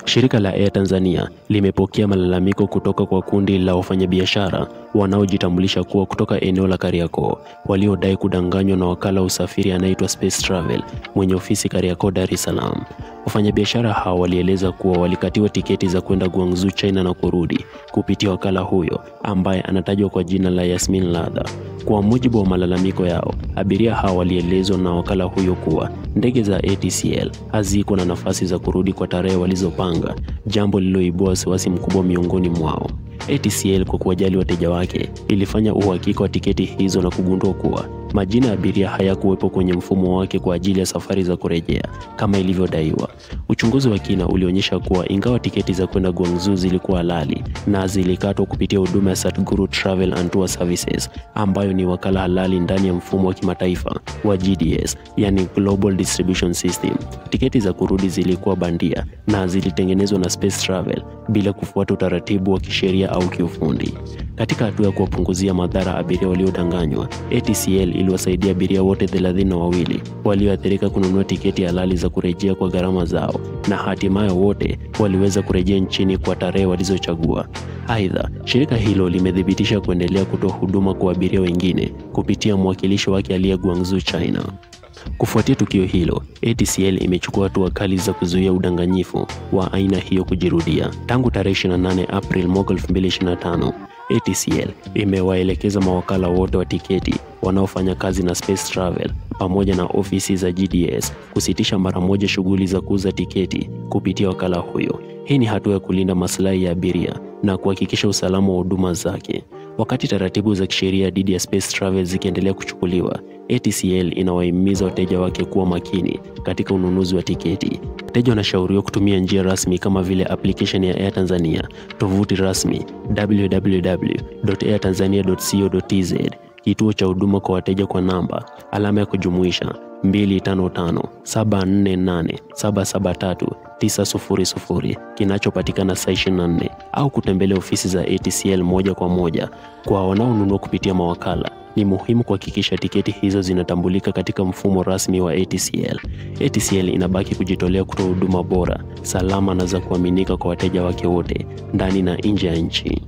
Shirika la Air Tanzania limepokea malalamiko kutoka kwa kundi la wafanyabiashara wanaojitambulisha kuwa kutoka eneo la Kariakoo, waliodai kudanganywa na wakala wa usafiri anaitwa Space Travel mwenye ofisi Kariakoo, Dar es Salaam. Wafanyabiashara hao walieleza kuwa walikatiwa tiketi za kwenda Guangzhou, China na kurudi kupitia wakala huyo ambaye anatajwa kwa jina la Yasmin Ladha. Kwa mujibu wa malalamiko yao, abiria hao walielezwa na wakala huyo kuwa ndege za ATCL haziko na nafasi za kurudi kwa tarehe walizopanga, jambo lililoibua wasiwasi mkubwa miongoni mwao. ATCL kwa kuwajali wateja wake ilifanya uhakika wa tiketi hizo na kugundua kuwa majina ya abiria hayakuwepo kwenye mfumo wake kwa ajili ya safari za kurejea kama ilivyodaiwa. Uchunguzi wa kina ulionyesha kuwa ingawa tiketi za kwenda Guangzhou zilikuwa halali na zilikatwa kupitia huduma ya Satguru Travel and Tour Services ambayo ni wakala halali ndani ya mfumo wa kimataifa wa GDS, yani Global Distribution System, tiketi za kurudi zilikuwa bandia na zilitengenezwa na Space Travel bila kufuata utaratibu wa kisheria au kiufundi. Katika hatua ya kuwapunguzia madhara abiria waliodanganywa, ATCL iliwasaidia abiria wote 32 walioathirika kununua tiketi halali za kurejea kwa gharama zao, na hatimaye wote waliweza kurejea nchini kwa tarehe walizochagua. Aidha, shirika hilo limedhibitisha kuendelea kutoa huduma kwa abiria wengine kupitia mwakilishi wake aliye Guangzhou, China. Kufuatia tukio hilo, ATCL imechukua hatua kali za kuzuia udanganyifu wa aina hiyo kujirudia. Tangu tarehe 28 April mwaka 2025, ATCL imewaelekeza mawakala wote wa tiketi wanaofanya kazi na Space Travel pamoja na ofisi za GDS kusitisha mara moja shughuli za kuuza tiketi kupitia wakala huyo. Hii ni hatua ya kulinda maslahi ya abiria na kuhakikisha usalama wa huduma zake. Wakati taratibu za kisheria dhidi ya Space Travel zikiendelea kuchukuliwa, ATCL inawahimiza wateja wake kuwa makini katika ununuzi wa tiketi. Wateja wanashauriwa kutumia njia rasmi kama vile application ya Air Tanzania, tovuti rasmi www.airtanzania.co.tz, kituo cha huduma kwa wateja kwa namba +255 748 773 900 kinachopatikana saa 24, au kutembelea ofisi za ATCL moja kwa moja. Kwa wanaonunua kupitia mawakala, ni muhimu kuhakikisha tiketi hizo zinatambulika katika mfumo rasmi wa ATCL. ATCL inabaki kujitolea kutoa huduma bora, salama na za kuaminika kwa wateja wake wote ndani na nje ya nchi.